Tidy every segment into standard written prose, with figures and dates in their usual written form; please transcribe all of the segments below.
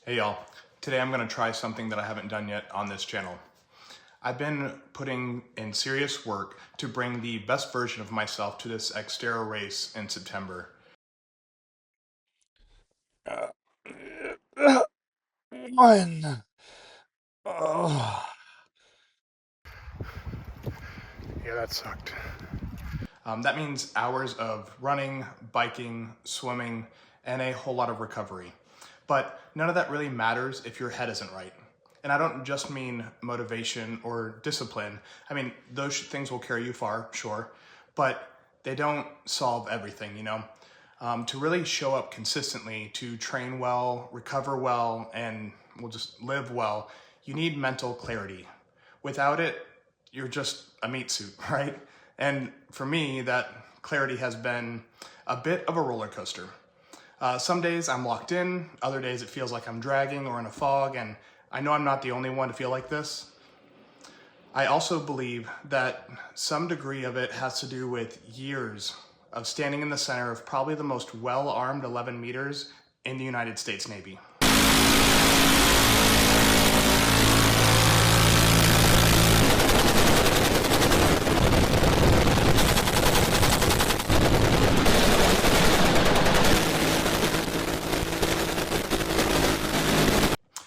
Hey y'all, today I'm gonna try something that I haven't done yet on this channel. I've been putting in serious work to bring the best version of myself to this Xterra race in September. One. Oh. Yeah, that sucked. That means hours of running, biking, swimming, and a whole lot of recovery. But none of that really matters if your head isn't right. And I don't just mean motivation or discipline. I mean, those things will carry you far, sure, but they don't solve everything, you know? To really show up consistently, to train well, recover well, and we'll just live well, you need mental clarity. Without it, you're just a meat suit, right? And for me, that clarity has been a bit of a roller coaster. Some days I'm locked in, other days it feels like I'm dragging or in a fog, and I know I'm not the only one to feel like this. I also believe that some degree of it has to do with years of standing in the center of probably the most well-armed 11 meters in the United States Navy.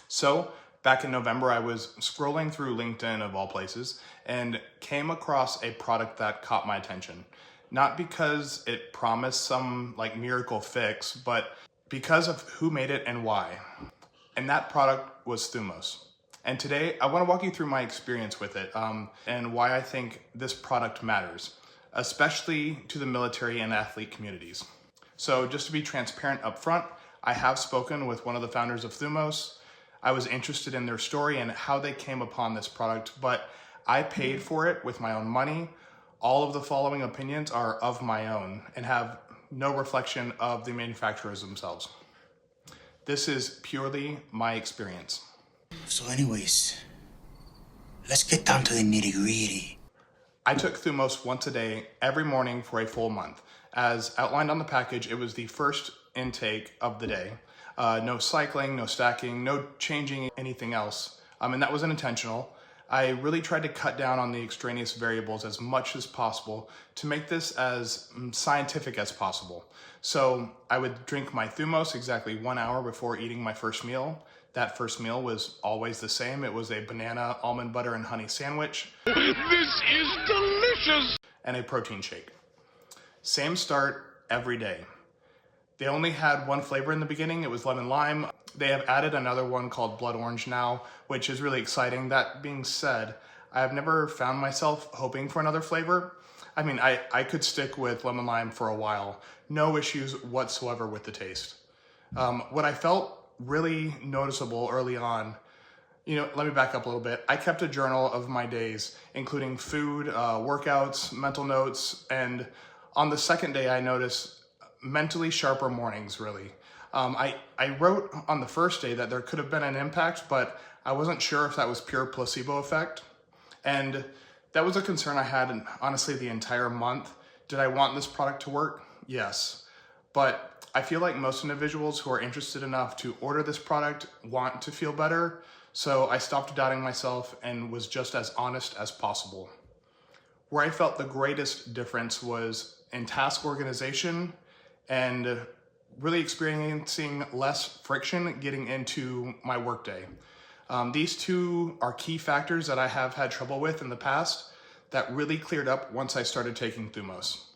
So back in November, I was scrolling through LinkedIn of all places and came across a product that caught my attention. Not because it promised some like miracle fix, but because of who made it and why. And that product was THUMOS. And today I want to walk you through my experience with it and why I think this product matters, especially to the military and athlete communities. So just to be transparent up front, I have spoken with one of the founders of THUMOS. I was interested in their story and how they came upon this product, but I paid for it with my own money. All of the following opinions are of my own and have no reflection of the manufacturers themselves. This is purely my experience. So anyways, let's get down to the nitty-gritty. I took THUMOS once a day, every morning for a full month. As outlined on the package, it was the first intake of the day. No cycling, no stacking, no changing anything else. And that wasn't intentional. I really tried to cut down on the extraneous variables as much as possible to make this as scientific as possible. So I would drink my THUMOS exactly 1 hour before eating my first meal. That first meal was always the same. It was a banana, almond butter, and honey sandwich. This is delicious! And a protein shake. Same start every day. They only had one flavor in the beginning. It was lemon lime. They have added another one called blood orange now, which is really exciting. That being said, I have never found myself hoping for another flavor. I mean, I could stick with lemon lime for a while. No issues whatsoever with the taste. What I felt really noticeable early on, let me back up a little bit. I kept a journal of my days, including food, workouts, mental notes, and on the second day I noticed mentally sharper mornings, really. I wrote on the first day that there could have been an impact, but I wasn't sure if that was pure placebo effect. And that was a concern I had, honestly, the entire month. Did I want this product to work? Yes. But I feel like most individuals who are interested enough to order this product want to feel better. So I stopped doubting myself and was just as honest as possible. Where I felt the greatest difference was in task organization and really experiencing less friction getting into my workday. These two are key factors that I have had trouble with in the past that really cleared up once I started taking THUMOS.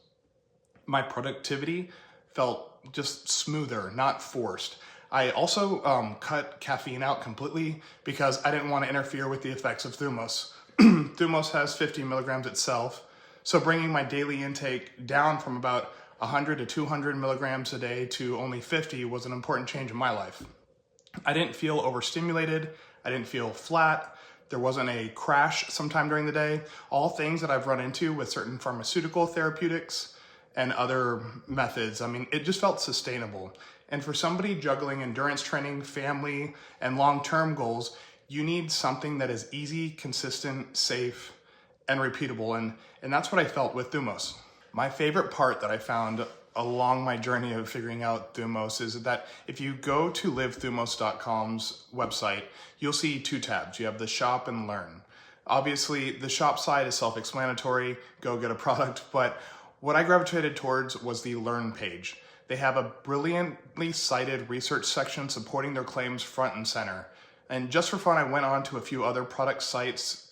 My productivity felt just smoother, not forced. I also cut caffeine out completely because I didn't want to interfere with the effects of THUMOS. THUMOS has 50 milligrams itself, so bringing my daily intake down from about 100 to 200 milligrams a day to only 50 was an important change in my life. I didn't feel overstimulated. I didn't feel flat. There wasn't a crash sometime during the day. All things that I've run into with certain pharmaceutical therapeutics and other methods. I mean, it just felt sustainable. And for somebody juggling endurance training, family, and long-term goals, you need something that is easy, consistent, safe, and repeatable. And that's what I felt with THUMOS. My favorite part that I found along my journey of figuring out THUMOS is that if you go to livethumos.com's website, you'll see two tabs. You have the shop and learn. Obviously, the shop side is self-explanatory, go get a product, but what I gravitated towards was the learn page. They have a brilliantly cited research section supporting their claims front and center. And just for fun, I went on to a few other product sites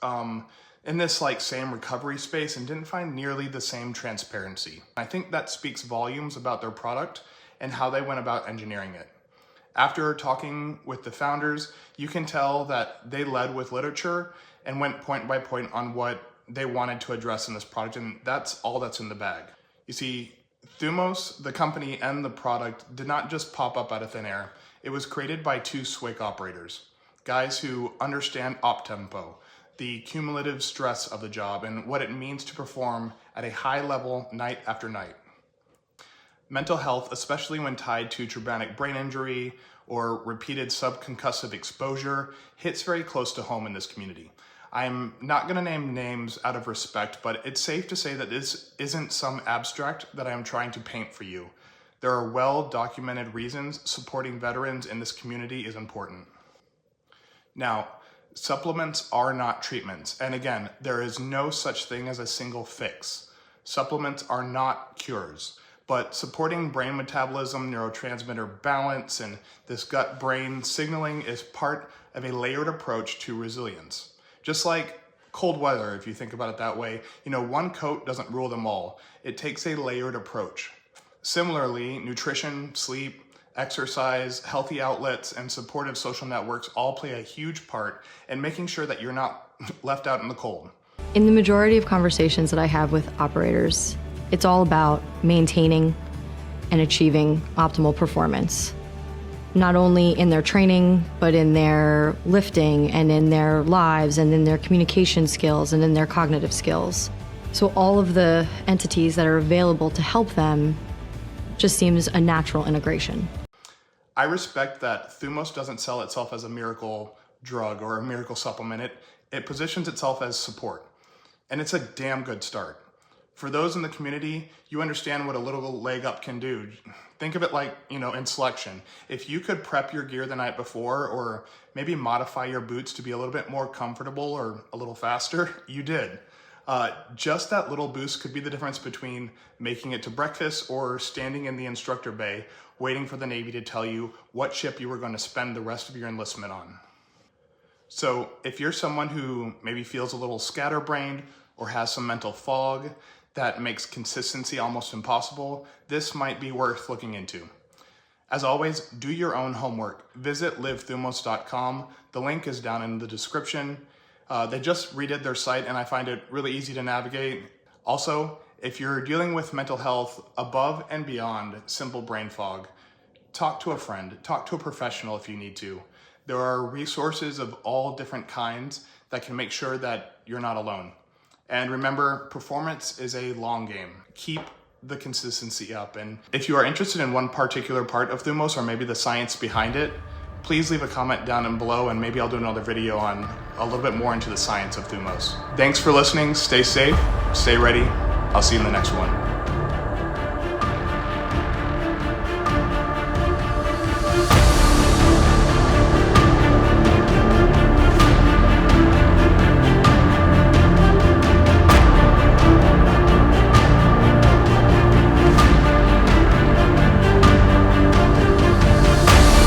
in this same recovery space and didn't find nearly the same transparency. I think that speaks volumes about their product and how they went about engineering it. After talking with the founders, you can tell that they led with literature and went point by point on what they wanted to address in this product, and that's all that's in the bag. You see, THUMOS, the company and the product, did not just pop up out of thin air. It was created by two SWIC operators, guys who understand op tempo, the cumulative stress of the job, and what it means to perform at a high level night after night. Mental health, especially when tied to traumatic brain injury or repeated subconcussive exposure, hits very close to home in this community. I'm not going to name names out of respect, but it's safe to say that this isn't some abstract that I am trying to paint for you. There are well-documented reasons supporting veterans in this community is important. Now, supplements are not treatments, and again, there is no such thing as a single fix. Supplements are not cures, but supporting brain metabolism, neurotransmitter balance, and this gut-brain signaling is part of a layered approach to resilience. Just like cold weather, if you think about it that way, one coat doesn't rule them all. It takes a layered approach. Similarly, nutrition, sleep, exercise, healthy outlets, and supportive social networks all play a huge part in making sure that you're not left out in the cold. In the majority of conversations that I have with operators, it's all about maintaining and achieving optimal performance. Not only in their training, but in their lifting and in their lives and in their communication skills and in their cognitive skills. So all of the entities that are available to help them just seems a natural integration. I respect that THUMOS doesn't sell itself as a miracle drug or a miracle supplement. It positions itself as support, and it's a damn good start. For those in the community, you understand what a little leg up can do. Think of it like, in selection. If you could prep your gear the night before or maybe modify your boots to be a little bit more comfortable or a little faster, you did. Just that little boost could be the difference between making it to breakfast or standing in the instructor bay waiting for the Navy to tell you what ship you were going to spend the rest of your enlistment on. So if you're someone who maybe feels a little scatterbrained or has some mental fog that makes consistency almost impossible, this might be worth looking into. As always, do your own homework. Visit livethumos.com. The link is down in the description. They just redid their site and I find it really easy to navigate. Also, if you're dealing with mental health above and beyond simple brain fog, talk to a friend, talk to a professional if you need to. There are resources of all different kinds that can make sure that you're not alone. And remember, performance is a long game. Keep the consistency up. And if you are interested in one particular part of THUMOS or maybe the science behind it, please leave a comment down below and maybe I'll do another video on a little bit more into the science of THUMOS. Thanks for listening. Stay safe, stay ready. I'll see you in the next one.